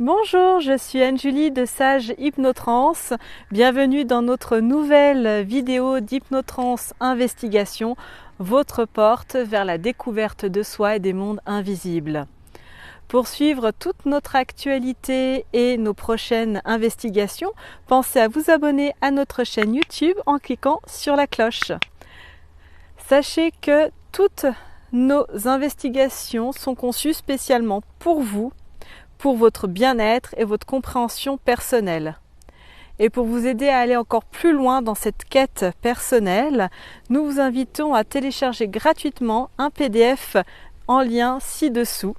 Bonjour, je suis Anne-Julie de Sage Hypnotrance. Bienvenue dans notre nouvelle vidéo d'Hypnotrance Investigation, votre porte vers la découverte de soi et des mondes invisibles. Pour suivre toute notre actualité et nos prochaines investigations, pensez à vous abonner à notre chaîne YouTube en cliquant sur la cloche. Sachez que toutes nos investigations sont conçues spécialement pour votre bien-être et votre compréhension personnelle. Et pour vous aider à aller encore plus loin dans cette quête personnelle, nous vous invitons à télécharger gratuitement un PDF en lien ci-dessous.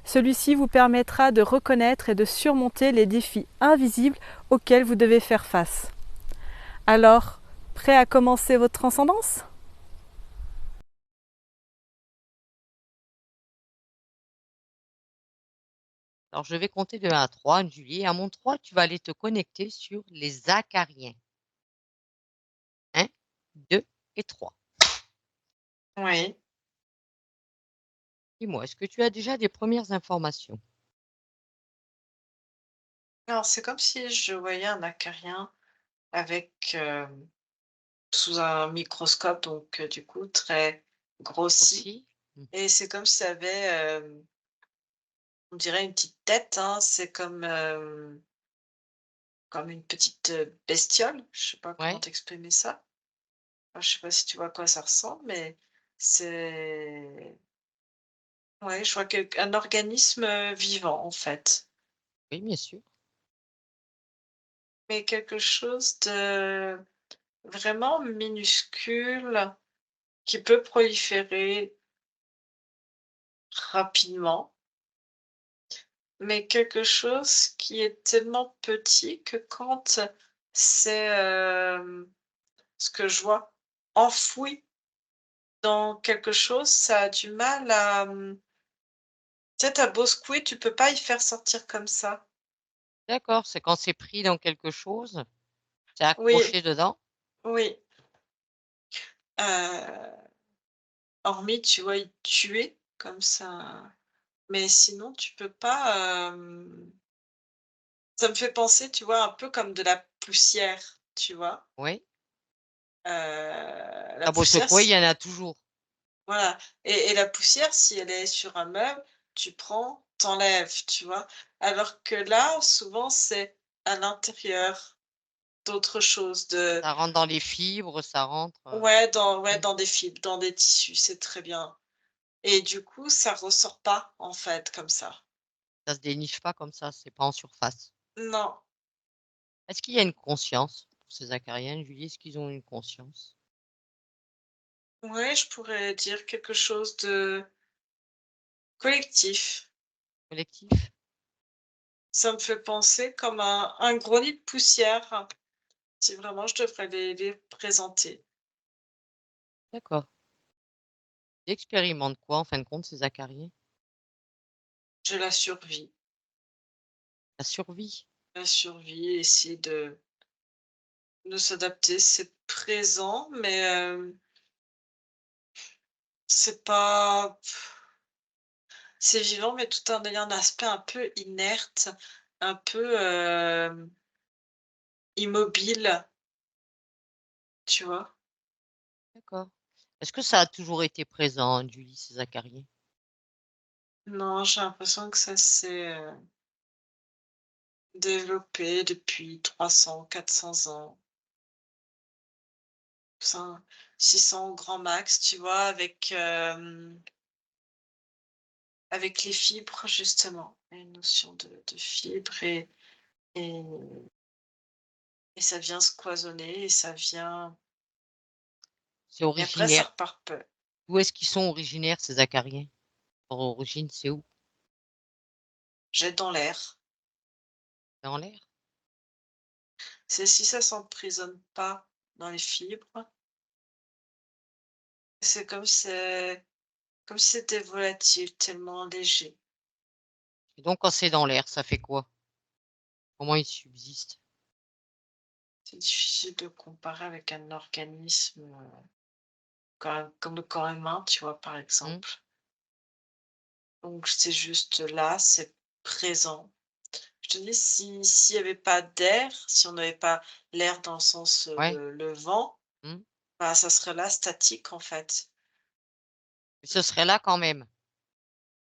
Celui-ci vous permettra de reconnaître et de surmonter les défis invisibles auxquels vous devez faire face. Alors, prêt à commencer votre transcendance ? Alors, je vais compter de 1 à 3, Anne-Julie. Et à mon 3, tu vas aller te connecter sur les acariens. 1, 2 et 3. Oui. Dis-moi, est-ce que tu as déjà des premières informations? Alors, c'est comme si je voyais un acarien avec, sous un microscope, donc du coup très grossi, Aussi? Mmh. et c'est comme si ça avait, on dirait une petite tête, hein. C'est comme une petite, bestiole. Je sais pas comment Ouais, t'exprimer ça. Enfin, je sais pas si tu vois à quoi ça ressemble, mais c'est ouais, je vois un organisme, vivant, en fait, oui, bien sûr. mais quelque chose de vraiment minuscule qui peut proliférer rapidement, mais quelque chose qui est tellement petit que quand c'est, ce que je vois enfoui dans quelque chose, ça a du mal à, tu sais, tu beau secouer, tu peux pas y faire sortir comme ça. D'accord, c'est quand c'est pris dans quelque chose, c'est Oui, accroché dedans? oui, heu, hormis, tu vois, y tuer comme ça, mais sinon tu peux pas, ça me fait penser, tu vois, un peu comme de la poussière, tu vois? Oui. La Tu beau poussière secouer, il y si en a toujours. voilà, et la poussière, si elle est sur un meuble, tu prends, t'enlèves, tu vois? Alors que là, souvent, c'est à l'intérieur d'autres choses, de Ça rentre dans les fibres, ça rentre, ouais, mmh, dans des fibres, dans des tissus, c'est très bien, et du coup, ça ressort pas, en fait, comme ça. ça se déniche pas comme ça, c'est pas en surface. Non. Est-ce qu'il y a une conscience pour ces acariens, Julie? Est-ce qu'ils ont une conscience Ouais, je pourrais dire quelque chose de collectif. collective? Ça me fait penser comme un gros nid de poussière, si vraiment je devrais les présenter. D'accord. Ils expérimentent quoi en fin de compte, ces acariens? Je la survie. La survie? La survie, essayer de s'adapter, c'est présent, mais c'est pas c'est vivant, mais tout en ayant un aspect un peu inerte, un peu, immobile, tu vois? D'accord. Est-ce que ça a toujours été présent, Julie, ces acariens? Non, j'ai l'impression que ça s'est, développé depuis 300, 400 ans. Cin 600 au grand max, tu vois? Avec les fibres justement, il y a une notion de fibres, et ça vient se cloisonner, et ça vient, C'est et après ça originaire repart peu. d'où est-ce qu'ils sont originaires ces acariens? Leur origine, c'est où? Jette dans l'air. C'est en l'air? C'est si ça s'emprisonne pas dans les fibres, c'est comme si c'était volatile, tellement léger. Et donc quand c'est dans l'air, ça fait quoi? Comment ils subsistent? C'est difficile de comparer avec un organisme, comme le corps humain, tu vois, par Mmh, exemple. Donc c'est juste là, c'est présent. Je te dis, s'il y avait pas d'air, si on n'avait pas l'air dans le sens, Ouais. le vent, Mmh. bah, ça serait là statique, en fait. Ce serait là quand même.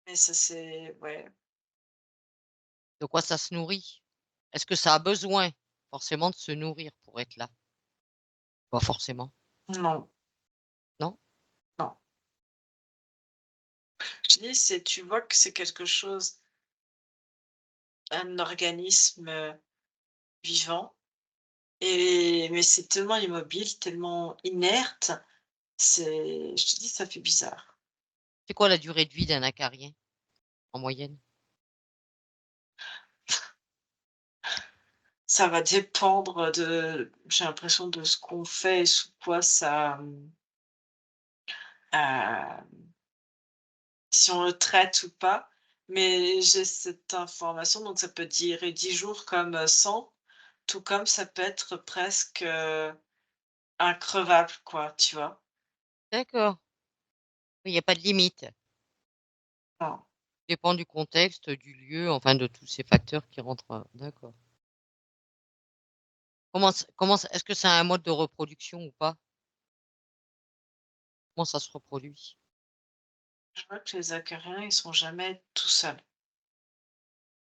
Mais ça, c'est ouais, De quoi ça se nourrit? Est-ce que ça a besoin forcément de se nourrir pour être là? Pas forcément, non, non? non. Je te dis, c'est tu vois que c'est quelque chose, un organisme, vivant mais c'est tellement immobile, tellement inerte, je te dis, ça fait bizarre. C'est quoi la durée de vie d'un acarien en moyenne? Ça va dépendre j'ai l'impression de ce qu'on fait et sous quoi ça, si on le traite ou pas. Mais j'ai cette information, donc ça peut durer 10 jours comme, 100, tout comme ça peut être presque, increvable quoi, tu vois? D'accord. Oui, il y a pas de limite. Non. Dépend du contexte, du lieu, enfin de tous ces facteurs qui rentrent, d'accord. Comment est-ce que ça a un mode de reproduction ou pas? Comment ça se reproduit? Je vois que les acariens, ils sont jamais tout seuls.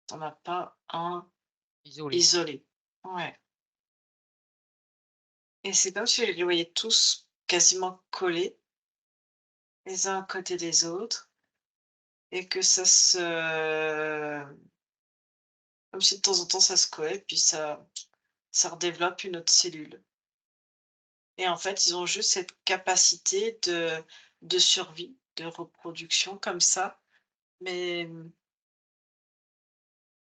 Tu en as pas un Isolé. isolé. Ouais, et c'est comme si je les voyais tous quasiment collés les uns à côté des autres et que comme si de temps en temps ça se collait puis ça redéveloppe une autre cellule et en fait, ils ont juste cette capacité de survie, de reproduction comme ça, mais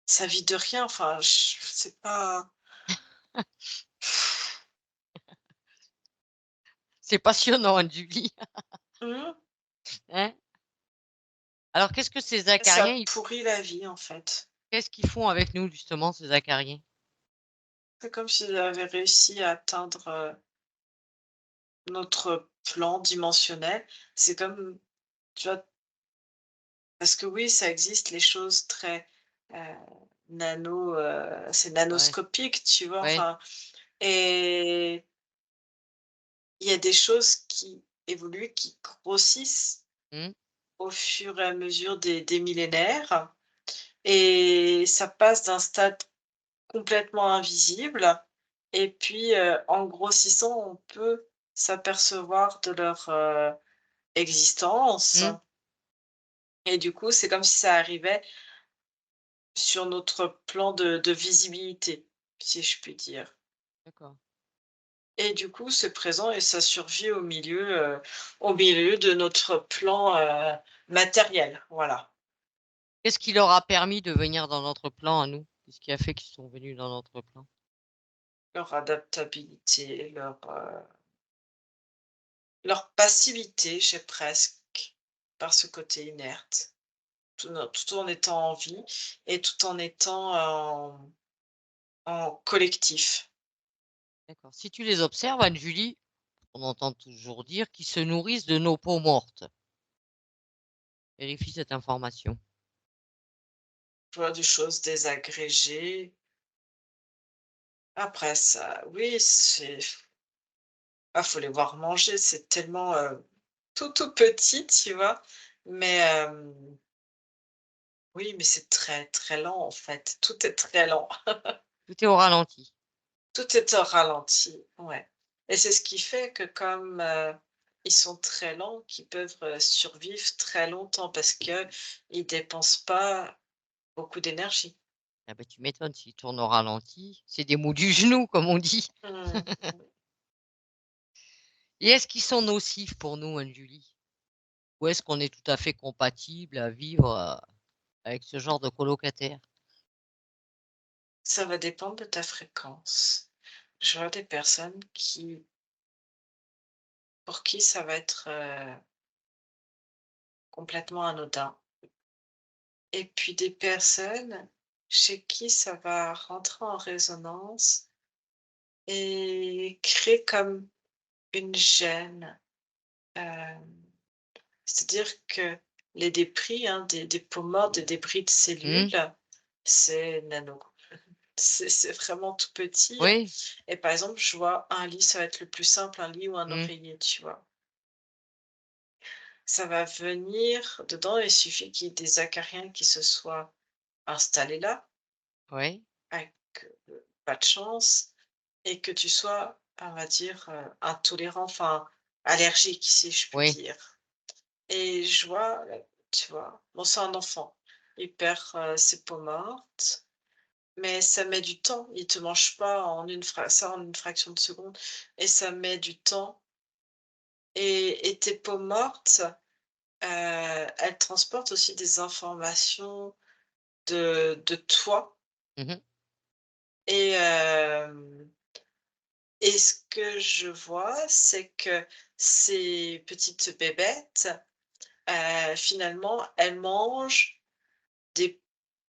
ça vit de rien, enfin, je sais pas. C'est passionnant, hein, Julie, Mmh. hein? Alors qu'est-ce que ces Ça acariens, ils pourrit la vie, en fait. qu'est-ce qu'ils font avec nous justement ces acariens? C'est comme s'ils avaient réussi à atteindre, notre plan dimensionnel. C'est comme, tu vois? Parce que oui, ça existe les choses très, heu, c'est Ouais, nanoscopique, tu vois? ouais. Enfin et il y a des choses qui évoluent, qui grossissent Mmh. au fur et à mesure des millénaires et ça passe d'un stade complètement invisible et puis, en grossissant, on peut s'apercevoir de leur, existence Mmh. et du coup, c'est comme si ça arrivait sur notre plan de visibilité, si je puis dire D'accord. et du coup, c'est présent et ça survit au milieu de notre plan, matériel, voilà. Qu'est-ce qui leur a permis de venir dans notre plan à nous? Qu'est-ce qui a fait qu'ils sont venus dans notre plan? Leur adaptabilité, leur passivité, j'ai presque, par ce côté inerte, tout en étant en vie et tout en étant en collectif. D'accord. Si tu les observes, Anne-Julie, on entend toujours dire qu'ils se nourrissent de nos peaux mortes. Vérifie cette information. Je vois des choses désagrégées. Après ça, oui, faut les voir manger, c'est tellement, tout petit, tu vois? Mais, oui, mais c'est très, très lent, en fait. Tout est très lent. Tout est au ralenti. Tout est au ralenti, ouais et c'est ce qui fait que comme, ils sont très lents, qu'ils peuvent, survivre très longtemps parce qu'ils dépensent pas beaucoup d'énergie. Ah bah, tu m'étonnes, s'ils tournent au ralenti, c'est des maux du genou, comme on dit. Mmh. Et est-ce qu'ils sont nocifs pour nous, Anne-Julie? Ou est-ce qu'on est tout à fait compatible à vivre, avec ce genre de colocataire? Ça va dépendre de ta fréquence. Je vois des personnes pour qui ça va être, complètement anodin et puis des personnes chez qui ça va rentrer en résonance et créer comme une gêne, hem, c'est-à-dire que les débris, hein, des peaux mortes, des débris de Mmh, cellules, c'est nano. C'est vraiment tout petit Oui. et par exemple, je vois un lit, ça va être le plus simple, un lit ou un Mmh. oreiller, tu vois? Ça va venir dedans, il suffit qu'il y ait des acariens qui se soient installés là, Oui. avec, pas de chance et que tu sois, on va dire, intolérant, enfin allergique, si je puis Oui. dire et je vois, tu vois? Bon, c'est un enfant, il perd, ses peaux mortes, mais ça met du temps. Il te mange pas en une fraction de seconde et ça met du temps et tes peaux mortes, elles transportent aussi des informations de toi Mmh. et et ce que je vois, c'est que ces petites bébêtes, finalement, elles mangent des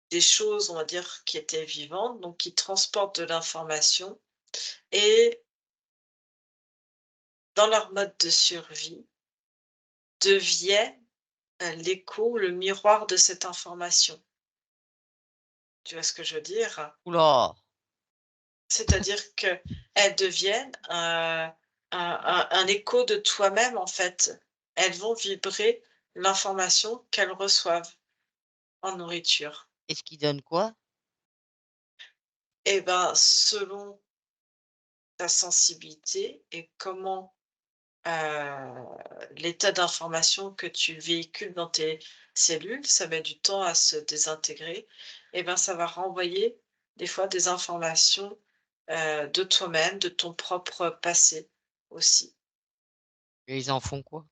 des choses, on va dire, qui étaient vivantes, donc qui transportent de l'information et dans leur mode de survie, deviennent, l'écho, le miroir de cette information. Tu vois ce que je veux dire? Ouh là! C'est-à-dire qu'elles deviennent un écho de toi-même, en fait. Elles vont vibrer l'information qu'elles reçoivent en nourriture Et ce qui donne quoi? et ben, selon ta sensibilité et comment, l'état d'information que tu véhicules dans tes cellules, ça met du temps à se désintégrer et ben, ça va renvoyer des fois des informations, de toi-même, de ton propre passé aussi. Et ils en font quoi?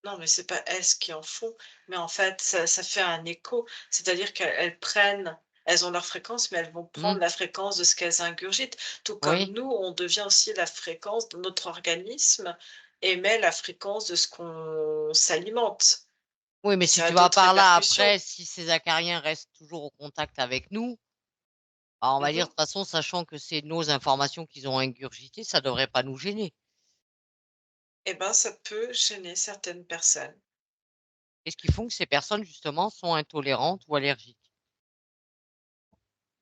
Non, mais c'est pas elles qui en font, mais en fait, ça fait un écho. C'est-à-dire qu'elles prennent elles ont leur fréquence, mais elles vont Mmh. prendre la fréquence de ce qu'elles ingurgitent. Tout comme Oui. nous, on devient aussi la fréquence de notre organisme émet la fréquence de ce qu'on s'alimente Oui, mais et si ça a tu vas d'autres par là répercussions. après, si ces acariens restent toujours au contact avec nous, bah, on va dire de Mmh. toute façon, sachant que c'est nos informations qu'ils ont ingurgitées, ça devrait pas nous gêner. Et ben, ça peut gêner certaines personnes. Qu'est-ce qui font que ces personnes justement sont intolérantes ou allergiques?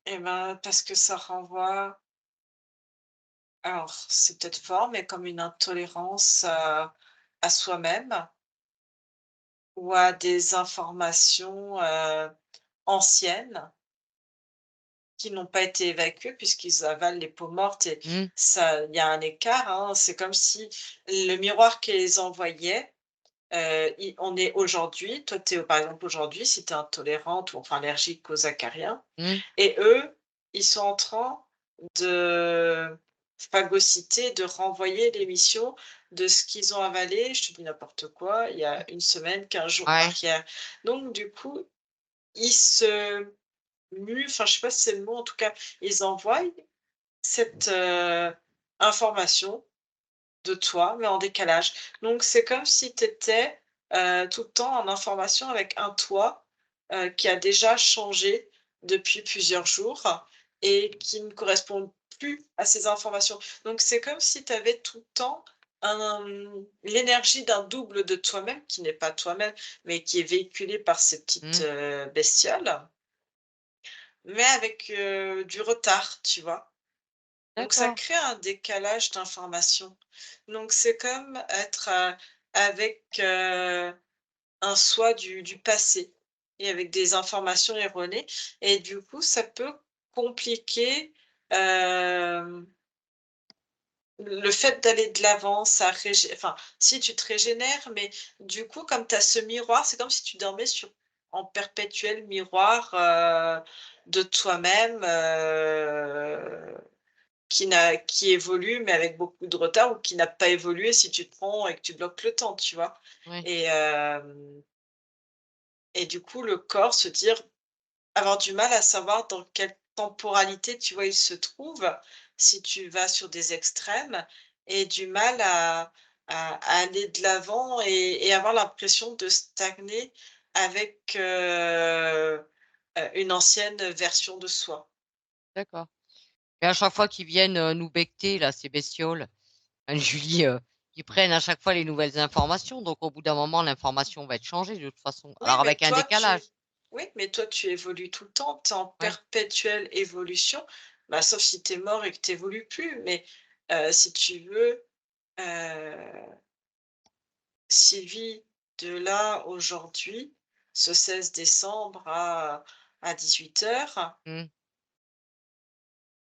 Et ben, parce que ça renvoie alors c'est peut-être fort, mais comme une intolérance, à soi-même ou à des informations, anciennes qui n'ont pas été évacuées puisqu'ils avalent les peaux mortes et Mmh. ça il y a un écart, hein. C'est comme si le miroir qu'ils envoyaient, i on est aujourd'hui toi, tu es par exemple aujourd'hui, si tu es intolérante ou enfin allergique aux acariens Mmh. et eux, ils sont en train de phagocyter, de renvoyer l'émission de ce qu'ils ont avalé, je te dis n'importe quoi, il y a une semaine, 15 jours en Ouais. arrière. Donc du coup, ils se enfin, je sais pas si c'est le mot, en tout cas, ils envoient cette, information de toi, mais en décalage. Donc c'est comme si tu étais, tout le temps en information avec un toi, qui a déjà changé depuis plusieurs jours et qui ne correspond plus à ces informations. Donc c'est comme si tu avais tout le temps l'énergie d'un double de toi-même qui n'est pas toi-même, mais qui est véhiculé par ces petites, Mmh. bestioles, mais avec, du retard, tu vois? Donc ça D'accord. crée un décalage d'information. Donc c'est comme être, avec, un soi du passé et avec des informations erronées et du coup ça peut compliquer, hem, le fait d'aller de l'avant, ça enfin si tu te régénères, mais du coup comme tu as ce miroir, c'est comme si tu dormais sur en perpétuel miroir, de toi-même, qui évolue, mais avec beaucoup de retard ou qui n'a pas évolué si tu te prends et que tu bloques le temps, tu vois? Oui. Et et du coup, le corps se dire avoir du mal à savoir dans quelle temporalité, tu vois, il se trouve, si tu vas sur des extrêmes et du mal à aller de l'avant et avoir l'impression de stagner avec, une ancienne version de soi. D'accord. Et à chaque fois qu'ils viennent, nous becqueter là, ces bestioles, Julie, ils prennent à chaque fois les nouvelles informations, donc au bout d'un moment, l'information va être changée de toute façon. Oui, Alors mais avec un toi, tu décalage. Oui, mais toi, tu évolues tout le temps, tu es en Ouais. perpétuelle évolution, bah, sauf si tu es mort et que tu évolues plus, mais si tu veux, heu, Sylvie de là, aujourd'hui, ce 16 décembre à 18h. Mmh.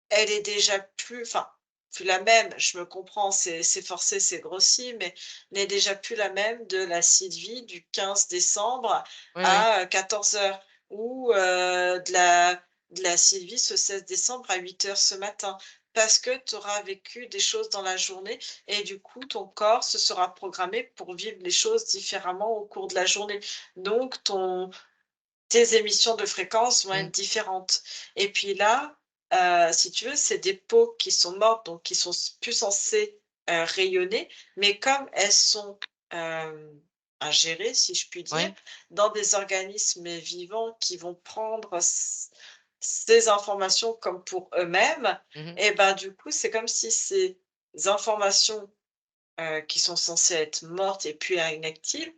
Elle est déjà plus enfin, plus la même, je me comprends, c'est forcé, c'est grossi, mais n'est déjà plus la même de la Sylvie du 15 décembre Oui, oui. à 14h ou de la Sylvie ce 16 décembre à 8h ce matin. Parce que tu auras vécu des choses dans la journée et du coup, ton corps se sera programmé pour vivre les choses différemment au cours de la journée. Donc ton tes émissions de fréquences vont Mmh. être différentes et puis là, si tu veux, c'est des peaux qui sont mortes, donc qui sont plus censées, rayonner, mais comme elles sont, ingérées, si je puis dire, Ouais. dans des organismes vivants qui vont prendre ces informations comme pour eux-mêmes Mmh. et ben, du coup, c'est comme si ces informations qui sont censées être mortes et puis inactives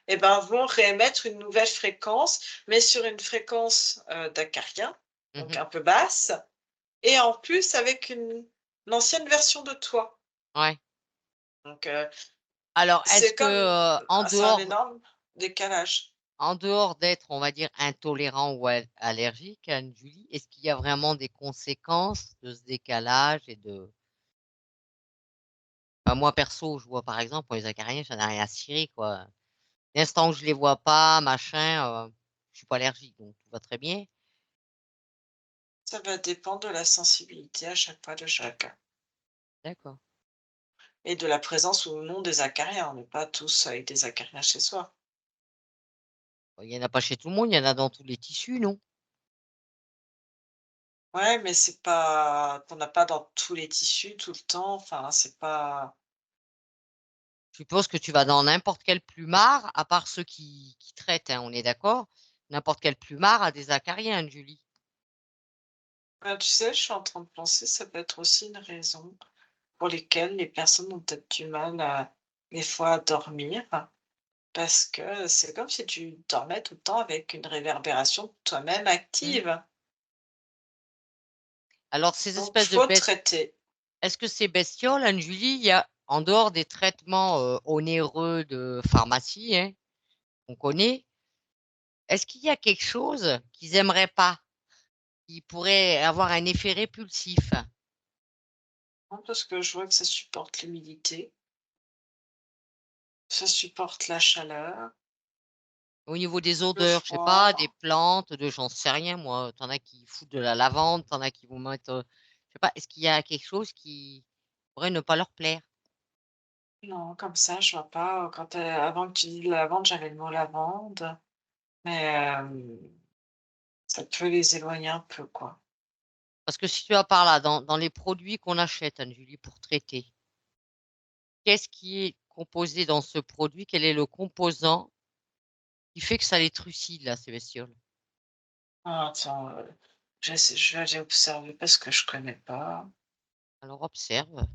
et ben, vont réémettre une nouvelle fréquence, mais sur une fréquence, d'acarien, donc Mmh. un peu basse et en plus avec une ancienne version de toi. Ouais. Donc Alors est-ce c'est que, comme c'est un en énorme décalage. dehors d'être, on va dire, intolérant ou allergique, Anne-Julie, est-ce qu'il y a vraiment des conséquences de ce décalage et de bah, moi perso, je vois par exemple, pour les acariens, j'en ai rien à cirer, quoi. L'instant où je les vois pas, machin, je suis pas allergique, donc tout va très bien. Ça va dépendre de la sensibilité à chaque fois de chacun D'accord. et de la présence ou non des acariens. On n'est pas tous avec des acariens chez soi. Bah, il y en a pas chez tout le monde, il y en a dans tous les tissus, non? Ouais, mais c'est pas tu en as pas dans tous les tissus tout le temps, enfin, c'est pas Je suppose que tu vas dans n'importe quel plumard, à part ceux qui traitent, hein, on est d'accord? N'importe quel plumard a des acariens, Anne-Julie. bah, tu sais, je suis en train de penser, ça peut être aussi une raison pour lesquelles les personnes ont peut-être du mal à des fois à dormir, parce que c'est comme si tu dormais tout le temps avec une réverbération de toi-même Mmh. active. Alors ces Donc espèces de faut bêtes, traiter. est-ce que ces bestioles, Anne-Julie, il y a en dehors des traitements, onéreux de pharmacie, hein, qu'on connaît, est-ce qu'il y a quelque chose qu'ils aimeraient pas, qui pourrait avoir un effet répulsif? Non, parce que je vois que ça supporte l'humidité, ça supporte la chaleur, Au niveau des le odeurs, je sais pas, des froid. plantes, de j'en sais rien moi, tu en as qui foutent de la lavande, tu en as qui vont mettre, je sais pas, est-ce qu'il y a quelque chose qui pourrait ne pas leur plaire? Non, comme ça, je vois pas, quand, avant que tu dises lavande, j'avais le mot lavande, mais ça peut les éloigner un peu, quoi. Parce que si tu vas par là, dans les produits qu'on achète, Anne-Julie, pour traiter, qu'est-ce qui est composé dans ce produit? Quel est le composant qui fait que ça les trucide là, ces bestioles? Ah attends, je vais aller observer parce que je connais pas. Alors observe.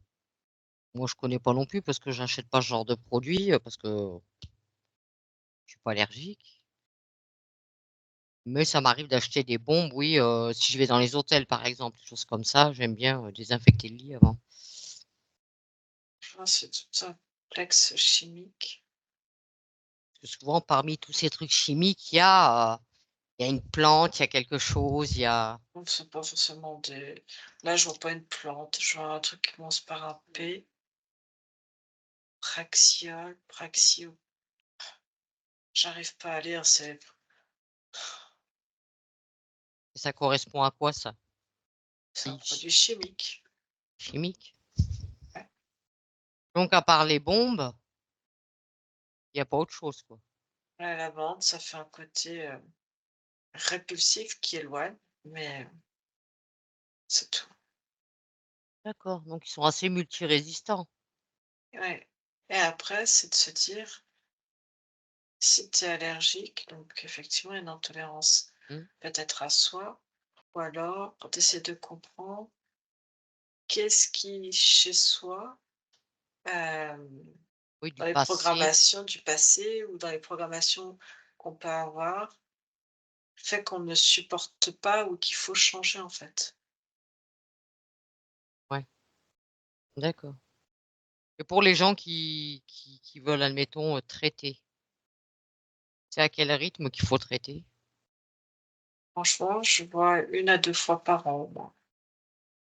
Moi, je connais pas non plus parce que j'achète pas ce genre de produit, parce que je suis pas allergique. Mais ça m'arrive d'acheter des bombes, oui, si je vais dans les hôtels, par exemple, des choses comme ça, j'aime bien, désinfecter le lit avant. Je vois, c'est tout un complexe chimique. Parce que souvent, parmi tous ces trucs chimiques, il y a une plante, il y a quelque chose, il y a Donc c'est pas forcément des là, je vois pas une plante, je vois un truc qui commence par un P. Praxiol, praxio j'arrive pas à lire, ça correspond à quoi ça? c'est un Oui, produit chimique. chimique. Ouais. Donc à part les bombes, il y a pas autre chose, quoi. La lavande, ça fait un côté, répulsif qui éloigne, mais c'est tout. D'accord, donc ils sont assez multirésistants. Ouais et après, c'est de se dire, si tu es allergique, donc effectivement une intolérance Mmh. peut-être à soi ou alors quand tu essaies de comprendre qu'est-ce qui, chez soi, hem, Oui, dans du les passé. programmations du passé ou dans les programmations qu'on peut avoir, fait qu'on ne supporte pas ou qu'il faut changer, en fait. Ouais, d'accord. Et pour les gens qui veulent, admettons, traiter, c'est à quel rythme qu'il faut traiter? Franchement, je vois 1 à 2 fois par an au moins.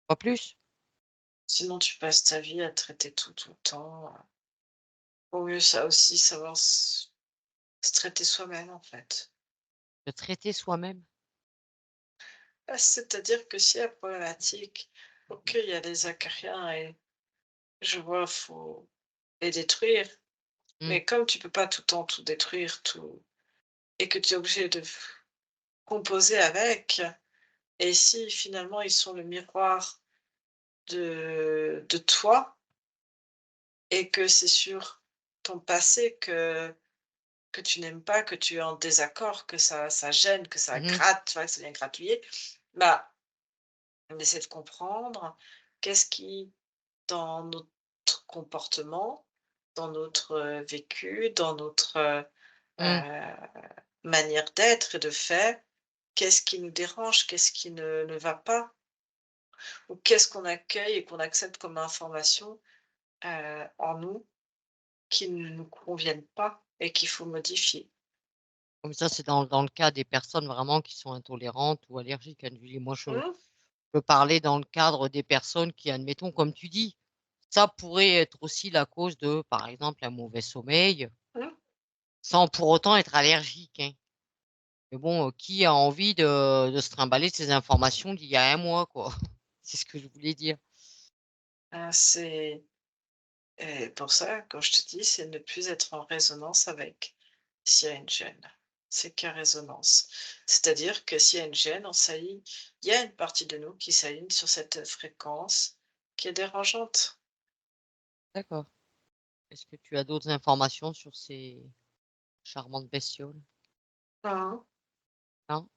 Pas plus? Sinon tu passes ta vie à traiter tout le temps, vaut mieux ça aussi savoir se traiter soi-même, en fait. De traiter soi-même? C'est-à-dire que s'il y a problématique, OK, il y a des acariens et je vois, faut les détruire, Mmh. mais comme tu peux pas tout le temps tout détruire, tout et que tu es obligé de composer avec et si finalement ils sont le miroir de toi et que c'est sur ton passé que tu n'aimes pas, que tu es en désaccord, que ça gêne, que ça Mmh. gratte, tu vois? Que ça vient gratouiller, bah, on essaie de comprendre qu'est-ce qui, dans notre comportement, dans notre, vécu, dans notre, Mmh. manière d'être et de faire, qu'est-ce qui nous dérange? Qu'est-ce qui ne va pas? Ou qu'est-ce qu'on accueille et qu'on accepte comme information, en nous qui ne nous conviennent pas et qu'il faut modifier? Comme ça, c'est dans le cas des personnes vraiment qui sont intolérantes ou allergiques à l'huile. Moi, je Mmh, peux parler dans le cadre des personnes qui, admettons, comme tu dis, ça pourrait être aussi la cause de, par exemple, un mauvais sommeil, mmh. sans pour autant être allergique, hein. Mais bon, qui a envie de se trimballer ces informations d'il y a un mois, quoi? C'est ce que je voulais dire. C'est et pour ça, quand je te dis, c'est ne plus être en résonance avec. S'il y a une gêne, c'est qu'à résonance. C'est-à-dire que s'il y a une gêne, on s'aligne il y a une partie de nous qui s'aligne sur cette fréquence qui est dérangeante. D'accord. Est-ce que tu as d'autres informations sur ces charmantes bestioles? Mmh. Non?